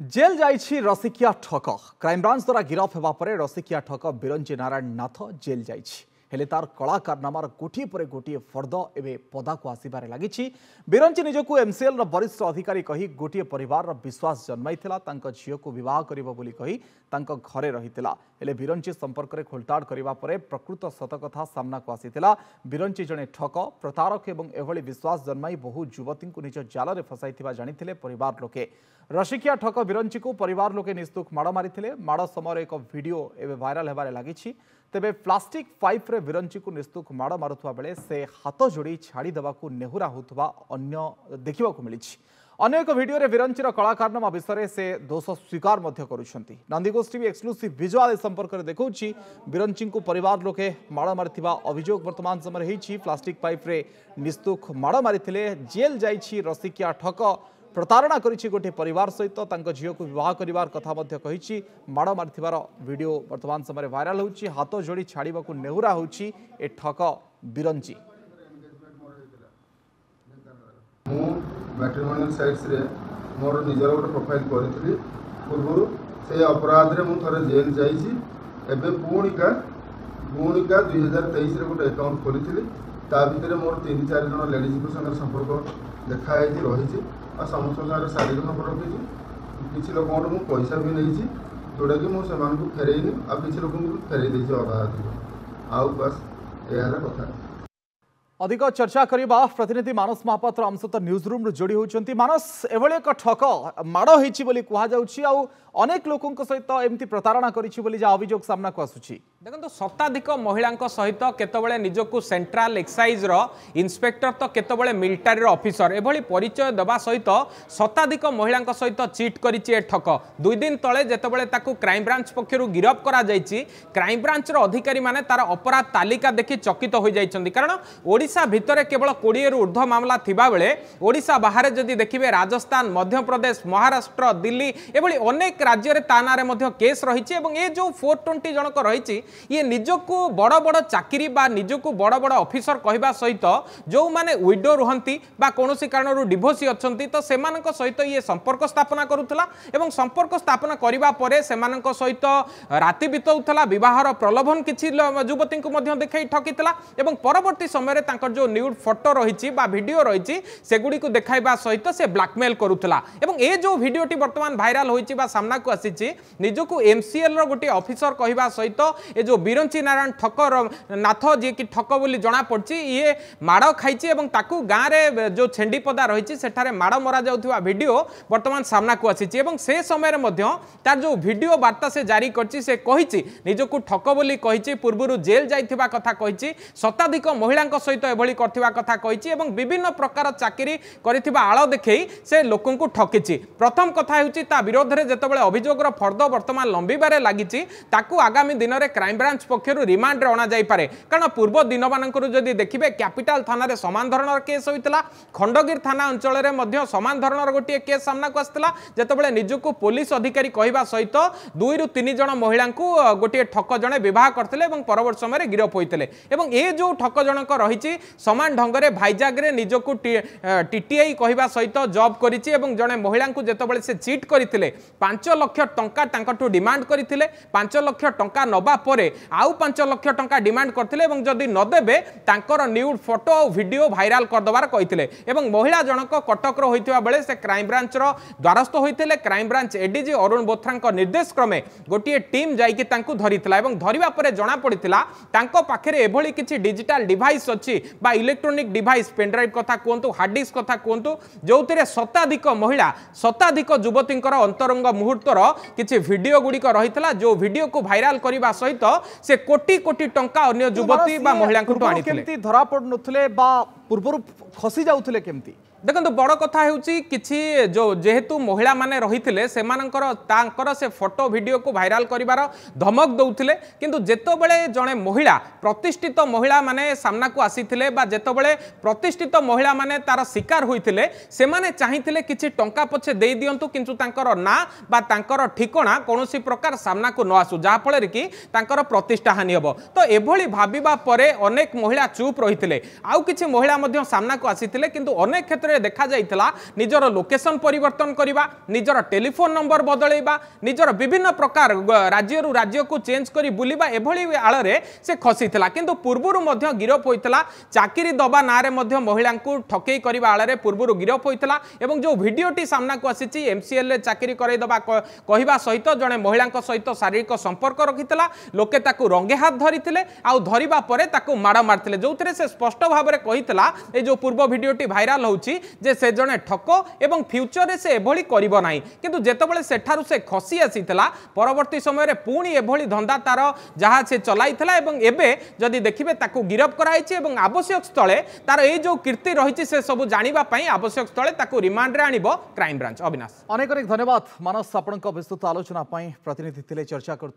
Jail जाइछि रसिकिया ठक crime branch द्वारा गिरफ होगा पर रसिकिया ठक बिरंची नारायण नाथ जेल जाइछि हेले तार कला कारनामार गोटे पर गोटे फर्द एवं पदा को आसबार लगी बिरंची निजक एमसीएल वरिष्ठ अधिकारी कही गोटे परिवार विश्वास जन्माई झील को बह कर घरे रही हेले बिरंची संपर्क में खोलताड़ करने पर प्रकृत सतकथा सामना को आसीथिला। बिरंची जड़े ठक प्रतारक एवं एभली विश्वास जन्माई बहु युवती को निज जाल में फसाई जानी परिवार लोके। रसिकिया ठक बिरंची को परिवार लोके निस्तुक माड़ मारी माड़ समय एक वीडियो एवं वायरल होबार लगी। तेबे प्लास्टिक पाइप रे बिरंची को निस्तुक माड़ मारुवा बेले से हाथ जोड़ी छाड़ी देवाकू नेहुरा होता अन्य देखा मिली। अन्य एक वीडियो रे बिरंचीर कलाकारनामा विषय से दोष स्वीकार करुछंती। नंदीगोष्ठी भी एक्सक्लूसिव विजुआल संपर्क में देखौछि बिरंची को परिवार लोके माड़ मारिथिबा अभियोग वर्तमान समय होईछि। प्लास्टिक पाइप रे निस्तुक माड़ मारिथिले जेल जाइछि रसिकिया ठक प्रतारणा करिछि गोटे परिवार सहित झील को बह कर कथा कही माड़ मारिथिबार वीडियो वर्तमान समय वायरल होछि। हाथ जोड़ी छाड़ीबाकू नेहुरा होछि ए ठक बिरंची। मैट्रिमोनियल साइट्स रे मोर निजर गोटे प्रोफाइल करी पूर्व से अपराध रे थोड़े जेल जाइए। एवं पुणिका 2023 गोटे अकाउंट खोली ता भितर मोर 3-4 जन लेडीज संगे संपर्क देखाई रही और समस्त शारीरिक संपर्क रखी। किसी लोक पैसा भी नहीं जोटा कि मुझे फेरईनी आ किसी लोक फेरई देती अधा आउ बस यार कथा। अधिक चर्चा करबा प्रतिनिधि मानस महापात्र आम सहित न्यूज रूम जोड़ी होती। मानस एभली एक ठक माड़ होइछि बोली कुहा जाउछि आउ अनेक लोकों सहित एमती प्रतारणा करिछि बोली जा अभियोग सामना को आसुछि। देखो शताधिक महिला सहित केतबळे निजकु सेंट्रल एक्साइज रो इंस्पेक्टर तो केतबळे मिलिटारी रो ऑफिसर एभली परिचय दबा सहित शताधिक महिला सहित चीट करिछि ए ठक। 2 दिन तले जेतबळे ताकू क्राइम ब्रांच पक्षरु गिरफ करा जायछि क्राइम ब्रांच रो अधिकारी माने तार अपराध तालिका देखि चकित हो जायछन्ति। कारण ओडिशा भितरे केवल 20 रु ऊर्ध्व मामला थिबा बेले ओडिशा बाहर जदि देखिबे राजस्थान मध्य प्रदेश महाराष्ट्र दिल्ली एभली अनेक राज्य रे ताना रे मध्य केस रहिछि। एवं ए जो 420 जनक रहिछि ये निजकु बड़ बड़ चाकरी बा निजकु बड़ बड़ ऑफिसर कहबा सहित जो माने विडो रहंती बा कोनोसी कारणरू डिवोर्स अछंती तो सेमानक सहित ये संपर्क स्थापना करूथला। एवं संपर्क स्थापना करिबा परे सेमानक सहित राति बितौथला विवाहर प्रलोभन किछि युवती को मध्य देखाई ठकितला। एवं परवर्ती समय रे तांकर जो न्यूड फोटो रहिछि बा वीडियो रहिछि सेगुडी को देखाइबा सहित से ब्लैकमेल करूथला। एवं ए जो वीडियोटी वर्तमान वायरल होइछि बा सामना को आसीछि निजकु एमसीएल रो गोटे ऑफिसर कहबा सहित ए जो बिरंची नारायण ठक नाथ जी की ठक बोली जना पड़छि ये माड़ खाइछि एवं ताकू गाँ रे जो छेंडीपदा रहिछि सेठारे माड़ मरा जाउथुवा वीडियो वर्तमान सामना को आसीछि। एवं से समय रे मध्य तार जो वीडियो वार्ता से जारी करछि से कहिछि निजकु ठक बोली कहिछि पूर्वरु जेल जाइथिबा कथा कहिछि शताधिक महिलांक सहित एभली करथिबा कथा कहिछि एवं विभिन्न प्रकार चाकरी करिथिबा आळ देखै से लोकन को ठकिछि। प्रथम कथा हेउछि ता विरोध रे जेतबेले अभियोग रो फर्द वर्तमान लंबिबारे लागिछि ताकू आगामी दिन रे क्राइम ब्रांच पक्षरु रिमांड रे अणा जाई पारे। कारण पूर्व दिन मानकरु जदि देखिबे कैपिटल थाना रे समान धरणर केस होइतला खंडगिर थाना अंचल रे मध्य समान धरणर गोटे केस सामना को आस्तला जेतबेले निजकु पुलिस अधिकारी कहबा सहित 2 रु 3 जन महिला को गोटे ठक जणे विवाह करथिले एवं परवर्ती समय रे गिरफ होइतले। एवं ए जो ठक जनक रहिछि समान ढंग रे भाईजाग रे निजकु टीटीआई कहबा सहित जॉब करिछि एवं जणे महिला को जेतबेले से चीट करथिले 5 लाख टंका तांकटू डिमांड करथिले 5 लाख टंका नबा परे आउ 5 लाख टंका डिमांड करथिले एवं जदि न देबे तांकर न्यूड फोटो और वीडियो वायरल कर दबार कहिथिले। एवं महिला जनक कटक रो होइतिबा बेले से क्राइम ब्रांच रो द्वारस्थ होइथिले। क्राइम ब्रांच एडीजी अरुण बोथ्रांक निर्देश क्रमे गोटे टीम जाइकि तांकु धरिथिला एवं धरिबा परे जणा पड़िथिला तांको पाखरे एभली किछि डिजिटल डिवाइस अछि बा इलेक्ट्रोनिक डिवाइस पेन ड्राइव कथा कहंतु हार्ड डिस्क कथा कहंतु जोतिरे शताधिक महिला शताधिक युवतींकर अंतरंग मुहूर्तर किछि वीडियो गुड़िक रहितला जो वीडियो को वायरल करबा सहित से कोटी कोटी टंका अन्य युवती बा महिला को आनिथिले। केमती धरा पड़ नथले बा पूर्वरु खसी जाउथले केमती देखो बड़ कथा किसी जो जेहेतु महिला माने रही से फोटो वीडियो को वायरल करिवार धमक दौले किंतु जेतबेले जड़े महिला प्रतिष्ठित महिला माने सामना को आसीथिले बा जेतबेले प्रतिष्ठित महिला माने तार शिकार होइथिले से माने चाहिथिले किछि टंका पछे देई दियंतु किंतु तांकर ना बा तांकर ठिकणा कोनोसी प्रकार सामना को न आसु जा फଳରେ कि तांकर प्रतिष्ठा हानि हबो। तो एभली भाबिबा परे अनेक महिला चुप रहिथिले आउ किछि महिला मध्य सामना को आसीथिले किंतु अनेक क्षेत्र भिडियो देखा जाइतला निजर लोकेशन परिवर्तन करबा निजर टेलीफोन नंबर बदलैबा निजर विभिन्न प्रकार राज्य रु राज्य को चेंज करी बुलिबा एभली आଳରେ से खसीथिला किंतु पूर्वरु मध्य गिरफ होइतला चाकरी दबा नारे मध्य महिला को ठकेई करबा आଳରେ पूर्वरु गिरफ होइतला एवं जो भिडियोटी सामना को आसीची एमसीएल रे चाकरी करई दबा कहिबा सहित जने महिला सहित शारीरिक संपर्क रखितला लोके ताकू रंगे हाथ धरिथिले आ धरिबा परे ताकू माड़ मारथिले जोथिरे से स्पष्ट भाव में कहितला ए जो पूर्व भिडियोटी भाइराल होउची जे से जने ठको एवं फ्यूचर रे से एभली करिवो नाही किंतु जेतेबेले सेठारु से खसी आसीतला परवर्ती समय रे पुणी एभली धंदा तार जहाँ से चलाइतला एवं एबे जदि देखिबे ताकू गिरफ कराइछि एवं आवश्यक स्थले तार ए जो कीर्ति रहिछि से सब जानिबा पई आवश्यक स्थले ताकू रिमांड रे आनिबो क्राइम ब्रांच। अविनाश अनेक अनेक धन्यवाद मानस आपनक विस्तृत आलोचना पई प्रतिनिधि थिले चर्चा कर